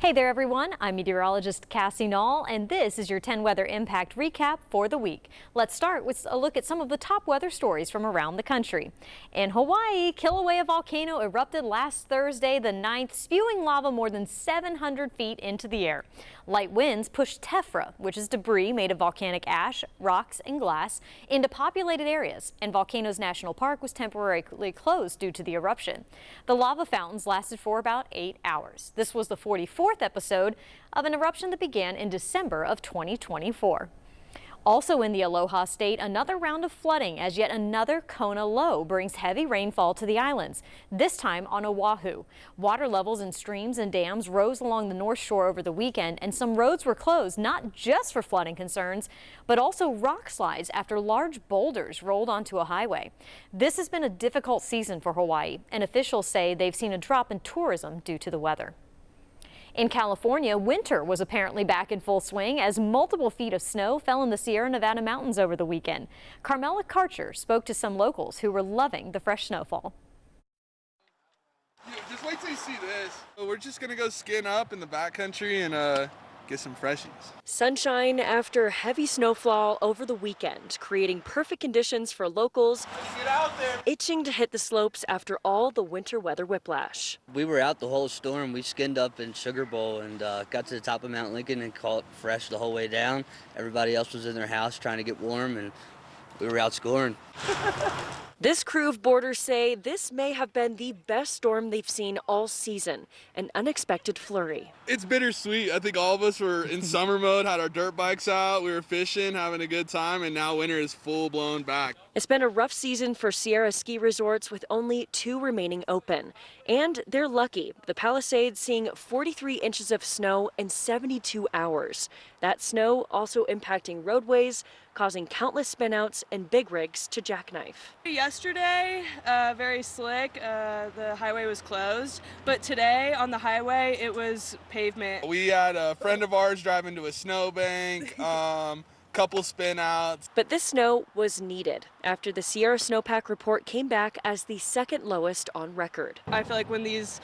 Hey there everyone, I'm meteorologist Cassie Nall, and this is your 10 weather impact recap for the week. Let's start with a look at some of the top weather stories from around the country. In Hawaii, Kilauea volcano erupted last Thursday the 9th, spewing lava more than 700 feet into the air. Light winds pushed tephra, which is debris made of volcanic ash, rocks, and glass, into populated areas, and Volcanoes National Park was temporarily closed due to the eruption. The lava fountains lasted for about 8 hours. This was the 44th episode of an eruption that began in December of 2024. Also in the Aloha State, another round of flooding as yet another Kona low brings heavy rainfall to the islands, this time on Oahu. Water levels in streams and dams rose along the North Shore over the weekend, and some roads were closed not just for flooding concerns, but also rock slides after large boulders rolled onto a highway. This has been a difficult season for Hawaii, and officials say they've seen a drop in tourism due to the weather. In California, winter was apparently back in full swing as multiple feet of snow fell in the Sierra Nevada mountains over the weekend. Carmela Karcher spoke to some locals who were loving the fresh snowfall. Just wait till you see this. We're just gonna go skin up in the backcountry and get some freshies. Sunshine after heavy snowfall over the weekend, creating perfect conditions for locals Get out there. itching to hit the slopes after all the winter weather whiplash. We were out the whole storm. We skinned up in Sugar Bowl and got to the top of Mount Lincoln and caught fresh the whole way down. Everybody else was in their house trying to get warm, and we were out scoring. This crew of boarders say this may have been the best storm they've seen all season, an unexpected flurry. It's bittersweet. I think all of us were in summer mode, had our dirt bikes out, we were fishing, having a good time, and now winter is full blown back. It's been a rough season for Sierra ski resorts with only 2 remaining open. And they're lucky. The Palisades seeing 43 inches of snow in 72 hours. That snow also impacting roadways, causing countless spinouts and big rigs to jackknife. Yesterday, very slick, the highway was closed, but today on the highway it was pavement. We had a friend of ours drive into a snowbank, couple spin outs. But this snow was needed after the Sierra snowpack report came back as the second lowest on record. I feel like when these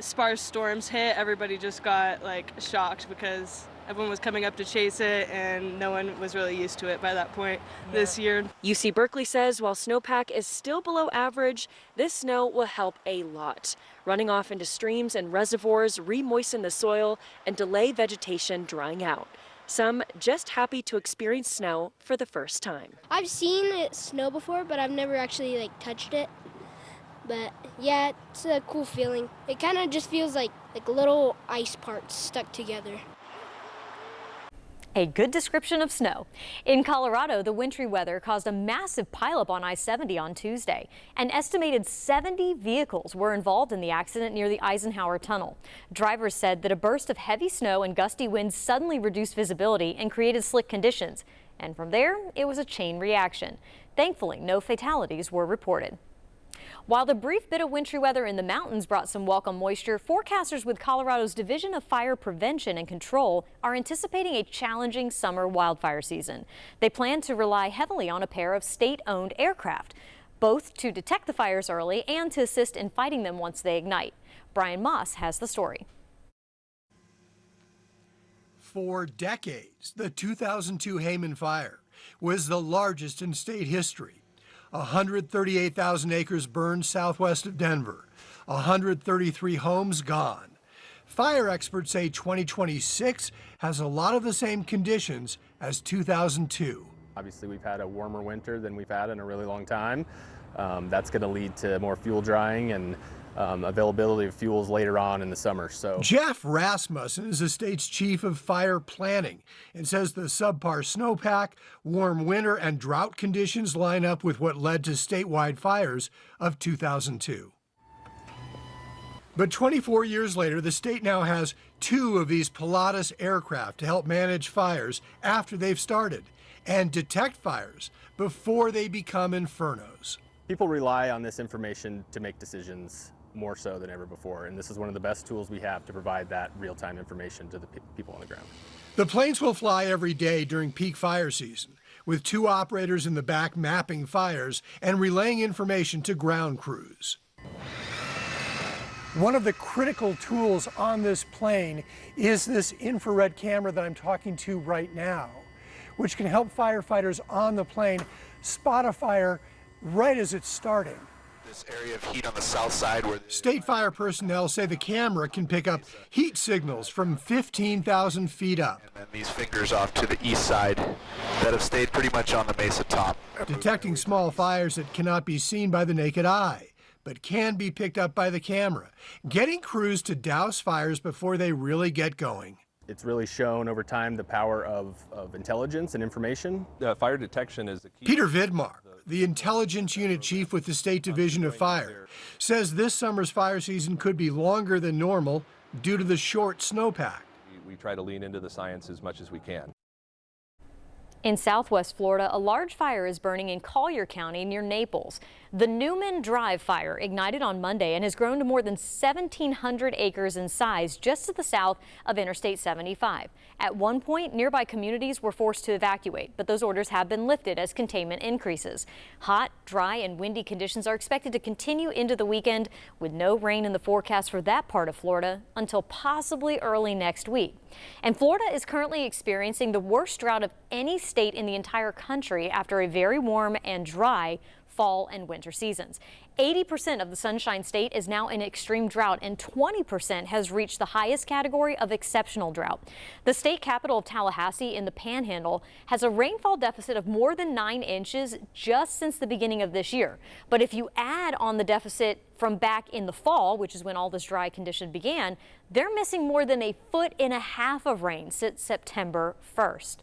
sparse storms hit, everybody just got shocked because everyone was coming up to chase it and no one was really used to it by that point this year. UC Berkeley says while snowpack is still below average, this snow will help a lot. Running off into streams and reservoirs re-moisten the soil and delay vegetation drying out. Some just happy to experience snow for the first time. I've seen it snow before, but I've never actually touched it. But yeah, it's a cool feeling. It kind of just feels like little ice parts stuck together. A good description of snow. In Colorado, the wintry weather caused a massive pileup on I-70 on Tuesday. An estimated 70 vehicles were involved in the accident near the Eisenhower Tunnel. Drivers said that a burst of heavy snow and gusty winds suddenly reduced visibility and created slick conditions. And from there, it was a chain reaction. Thankfully, no fatalities were reported. While the brief bit of wintry weather in the mountains brought some welcome moisture, forecasters with Colorado's Division of Fire Prevention and Control are anticipating a challenging summer wildfire season. They plan to rely heavily on a pair of state-owned aircraft, both to detect the fires early and to assist in fighting them once they ignite. Brian Moss has the story. For decades, the 2002 Hayman fire was the largest in state history. 138,000 acres burned southwest of Denver, 133 homes gone. Fire experts say 2026 has a lot of the same conditions as 2002. Obviously, we've had a warmer winter than we've had in a really long time. That's going to lead to more fuel drying and availability of fuels later on in the summer. So Jeff Rasmussen is the state's chief of fire planning and says the subpar snowpack, warm winter, and drought conditions line up with what led to statewide fires of 2002. But 24 years later, the state now has 2 of these Pilatus aircraft to help manage fires after they've started and detect fires before they become infernos. people rely on this information to make decisions more so than ever before, and this is one of the best tools we have to provide that real-time information to the people on the ground. The planes will fly every day during peak fire season, with 2 operators in the back mapping fires and relaying information to ground crews. One of the critical tools on this plane is this infrared camera that I'm talking to right now, which can help firefighters on the plane spot a fire right as it's starting. This area of heat on the south side where State fire personnel say the camera can pick up heat signals from 15,000 feet up. and then these fingers off to the east side that have stayed pretty much on the mesa top. Detecting small fires that cannot be seen by the naked eye, but can be picked up by the camera, getting crews to douse fires before they really get going. It's really shown over time the power of intelligence and information. Fire detection is the key. Peter Vidmar, the intelligence unit chief with the State Division of Fire, says this summer's fire season could be longer than normal due to the short snowpack. We try to lean into the science as much as we can. In southwest Florida, a large fire is burning in Collier County near Naples. The Newman Drive fire ignited on Monday and has grown to more than 1,700 acres in size just to the south of Interstate 75. At one point, nearby communities were forced to evacuate, but those orders have been lifted as containment increases. Hot, dry, and windy conditions are expected to continue into the weekend, with no rain in the forecast for that part of Florida until possibly early next week. And Florida is currently experiencing the worst drought of any state in the entire country after a very warm and dry fall and winter seasons. 80% of the Sunshine State is now in extreme drought, and 20% has reached the highest category of exceptional drought. The state capital of Tallahassee in the Panhandle has a rainfall deficit of more than 9 inches just since the beginning of this year. But if you add on the deficit from back in the fall, which is when all this dry condition began, they're missing more than 1.5 feet of rain since September 1st.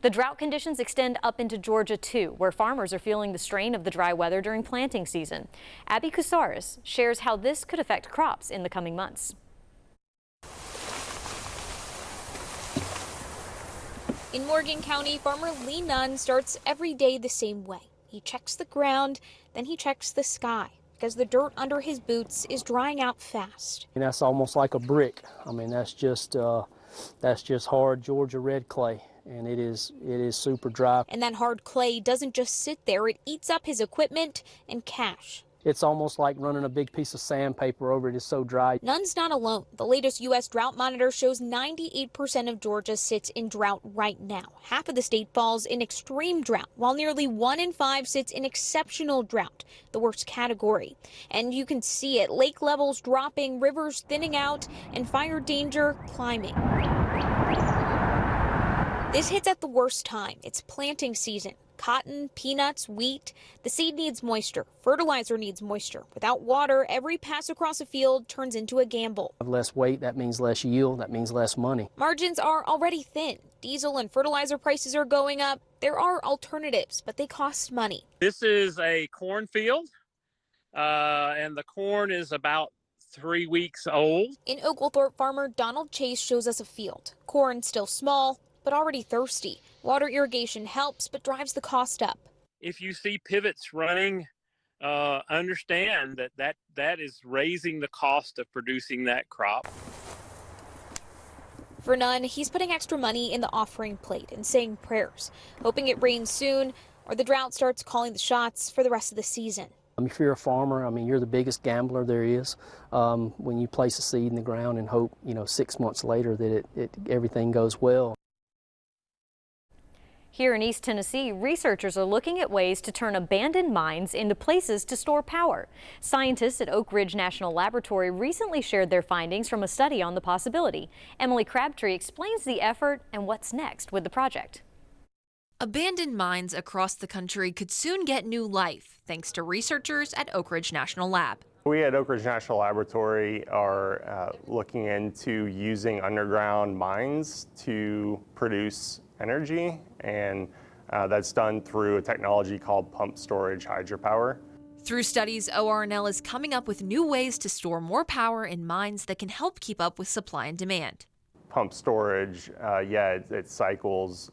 The drought conditions extend up into Georgia too, where farmers are feeling the strain of the dry weather during planting season. Abby Kusaris shares how this could affect crops in the coming months. In Morgan County, farmer Lee Nunn starts every day the same way. He checks the ground, then he checks the sky, because the dirt under his boots is drying out fast. And that's almost like a brick. I mean, that's just hard Georgia red clay, and it is super dry. And that hard clay doesn't just sit there, it eats up his equipment and cash. It's almost like running a big piece of sandpaper over it. It's so dry. Nunn's not alone. The latest U.S. drought monitor shows 98% of Georgia sits in drought right now. Half of the state falls in extreme drought, while nearly 1 in 5 sits in exceptional drought, the worst category. And you can see it, lake levels dropping, rivers thinning out, and fire danger climbing. This hits at the worst time. It's planting season. Cotton, peanuts, wheat. The seed needs moisture. Fertilizer needs moisture. Without water, every pass across a field turns into a gamble. Less weight, that means less yield, that means less money. Margins are already thin. Diesel and fertilizer prices are going up. There are alternatives, but they cost money. This is a cornfield, and the corn is about 3 weeks old. In Oglethorpe, farmer Donald Chase shows us a field. Corn still small, but already thirsty. Water irrigation helps, but drives the cost up. If you see pivots running, understand that is raising the cost of producing that crop. For Nunn, he's putting extra money in the offering plate and saying prayers, hoping it rains soon or the drought starts calling the shots for the rest of the season. If you're a farmer, I mean, you're the biggest gambler there is when you place a seed in the ground and hope, 6 months later that everything goes well. Here in East Tennessee, researchers are looking at ways to turn abandoned mines into places to store power. Scientists at Oak Ridge National Laboratory recently shared their findings from a study on the possibility. Emily Crabtree explains the effort and what's next with the project. Abandoned mines across the country could soon get new life, thanks to researchers at Oak Ridge National Lab. We at Oak Ridge National Laboratory are looking into using underground mines to produce energy, and that's done through a technology called pumped storage hydropower. Through studies, ORNL is coming up with new ways to store more power in mines that can help keep up with supply and demand. Pumped storage, it cycles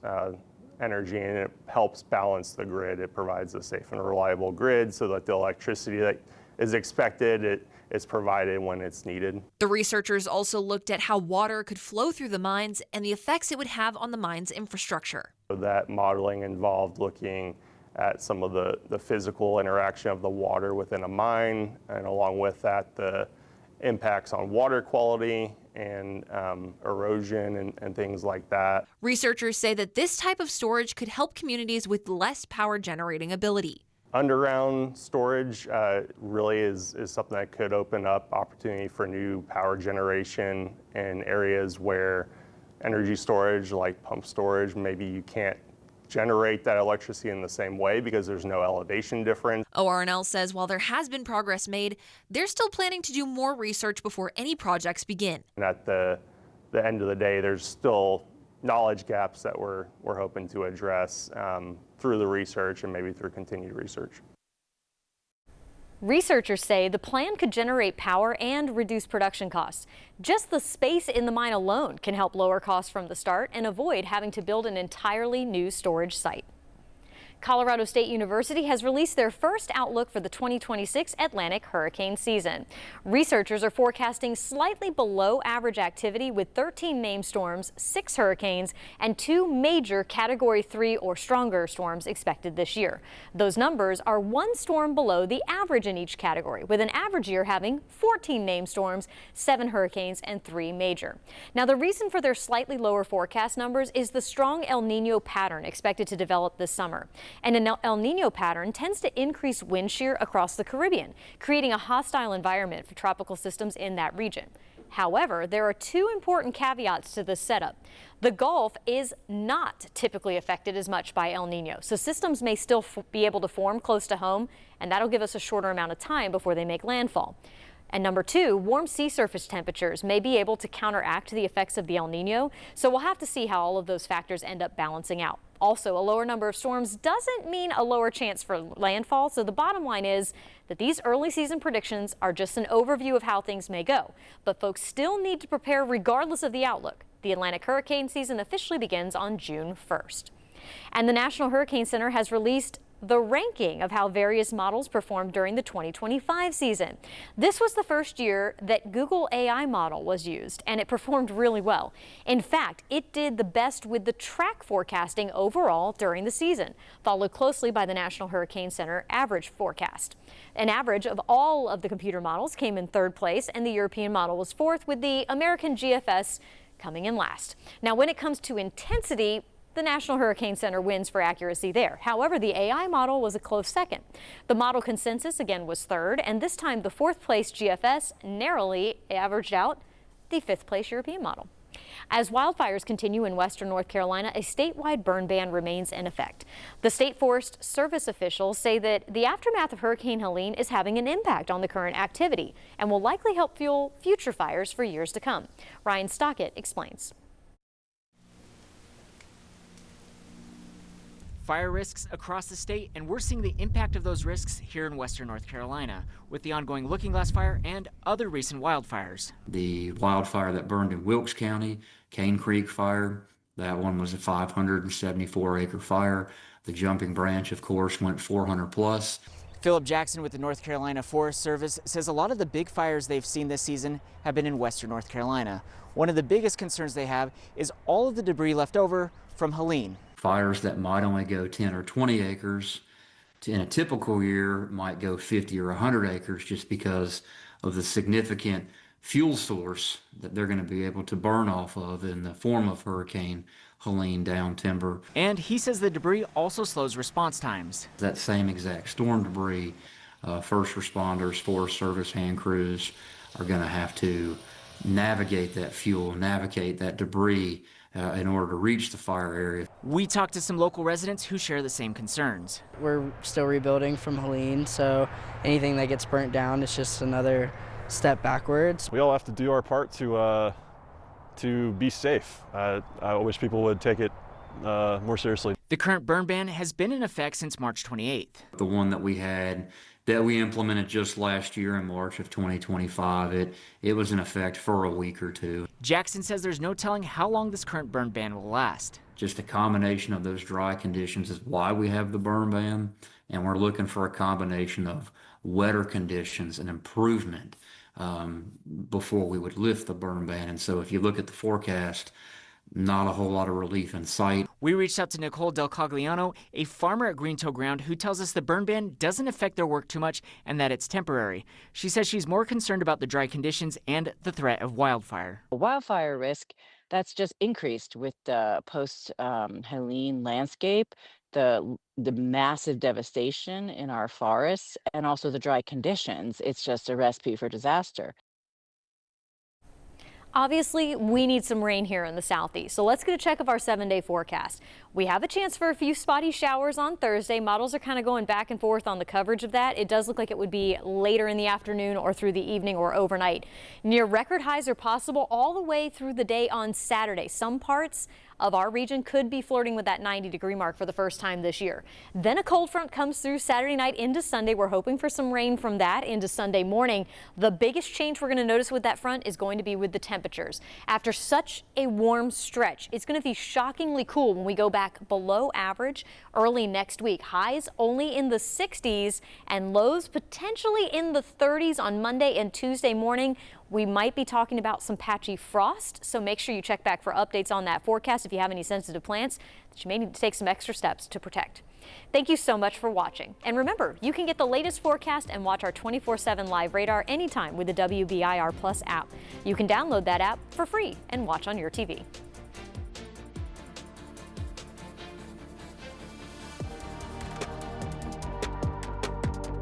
energy and it helps balance the grid. It provides a safe and reliable grid so that the electricity that is expected is provided when it's needed. The researchers also looked at how water could flow through the mines and the effects it would have on the mine's infrastructure. So that modeling involved looking at some of the physical interaction of the water within a mine, and along with that, the impacts on water quality and erosion and things like that. Researchers say that this type of storage could help communities with less power generating ability. Underground storage really is something that could open up opportunity for new power generation in areas where energy storage, like pump storage, maybe you can't generate that electricity in the same way because there's no elevation difference. ORNL says while there has been progress made, they're still planning to do more research before any projects begin. And at the end of the day, there's still knowledge gaps that we're hoping to address through the research and maybe through continued research. Researchers say the plan could generate power and reduce production costs. Just the space in the mine alone can help lower costs from the start and avoid having to build an entirely new storage site. Colorado State University has released their first outlook for the 2026 Atlantic hurricane season. Researchers are forecasting slightly below average activity with 13 named storms, 6 hurricanes, and 2 major Category 3 or stronger storms expected this year. Those numbers are 1 storm below the average in each category, with an average year having 14 named storms, 7 hurricanes, and 3 major. Now, the reason for their slightly lower forecast numbers is the strong El Nino pattern expected to develop this summer. And an El Nino pattern tends to increase wind shear across the Caribbean, creating a hostile environment for tropical systems in that region. However, there are 2 important caveats to this setup. The Gulf is not typically affected as much by El Nino, so systems may still be able to form close to home, and that'll give us a shorter amount of time before they make landfall. And number 2, warm sea surface temperatures may be able to counteract the effects of the El Nino, so we'll have to see how all of those factors end up balancing out. Also, a lower number of storms doesn't mean a lower chance for landfall, so the bottom line is that these early season predictions are just an overview of how things may go. But folks still need to prepare regardless of the outlook. The Atlantic hurricane season officially begins on June 1st. And the National Hurricane Center has released the ranking of how various models performed during the 2025 season. This was the first year that Google AI model was used, and it performed really well. In fact, it did the best with the track forecasting overall during the season, followed closely by the National Hurricane Center average forecast. An average of all of the computer models came in 3rd place, and the European model was 4th, with the American GFS coming in last. Now, when it comes to intensity, the National Hurricane Center wins for accuracy there. However, the AI model was a close second. The model consensus again was 3rd, and this time the 4th place GFS narrowly averaged out the 5th place European model. As wildfires continue in western North Carolina, a statewide burn ban remains in effect. The State Forest Service officials say that the aftermath of Hurricane Helene is having an impact on the current activity and will likely help fuel future fires for years to come. Ryan Stockett explains. Fire risks across the state, and we're seeing the impact of those risks here in western North Carolina with the ongoing Looking Glass fire and other recent wildfires. The wildfire that burned in Wilkes County, Cane Creek fire, that one was a 574-acre fire. The Jumping Branch, of course, went 400 plus. Philip Jackson with the North Carolina Forest Service says a lot of the big fires they've seen this season have been in western North Carolina. One of the biggest concerns they have is all of the debris left over from Helene. Fires that might only go 10 or 20 acres in a typical year might go 50 or 100 acres just because of the significant fuel source that they're going to be able to burn off of in the form of Hurricane Helene down timber. And he says the debris also slows response times. That same exact storm debris, first responders, Forest Service, hand crews are going to have to navigate that fuel, navigate that debris in order to reach the fire area. We talked to some local residents who share the same concerns. We're still rebuilding from Helene, so anything that gets burnt down is just another step backwards. We all have to do our part to be safe. I wish people would take it more seriously. The current burn ban has been in effect since March 28th. The one that we implemented just last year in March of 2025, it was in effect for a week or 2. Jackson says there's no telling how long this current burn ban will last. Just a combination of those dry conditions is why we have the burn ban, and we're looking for a combination of wetter conditions and improvement before we would lift the burn ban. And so if you look at the forecast, not a whole lot of relief in sight. We reached out to Nicole Del Cogliano, a farmer at Greentoe Ground, who tells us the burn ban doesn't affect their work too much and that it's temporary. She says she's more concerned about the dry conditions and the threat of wildfire. Wildfire risk, that's just increased with the post-Helene landscape, the massive devastation in our forests, and also the dry conditions. It's just a recipe for disaster. Obviously, we need some rain here in the southeast, so let's get a check of our 7-day forecast. We have a chance for a few spotty showers on Thursday. Models are kind of going back and forth on the coverage of that. It does look like it would be later in the afternoon or through the evening or overnight. Near record highs are possible all the way through the day on Saturday. Some parts of our region could be flirting with that 90-degree mark for the first time this year. Then a cold front comes through Saturday night into Sunday. We're hoping for some rain from that into Sunday morning. The biggest change we're going to notice with that front is going to be with the temperatures. After such a warm stretch, it's going to be shockingly cool when we go back below average early next week. Highs only in the 60s and lows potentially in the 30s on Monday and Tuesday morning. We might be talking about some patchy frost, so make sure you check back for updates on that forecast if you have any sensitive plants that you may need to take some extra steps to protect. Thank you so much for watching. And remember, you can get the latest forecast and watch our 24/7 live radar anytime with the WBIR Plus app. You can download that app for free and watch on your TV.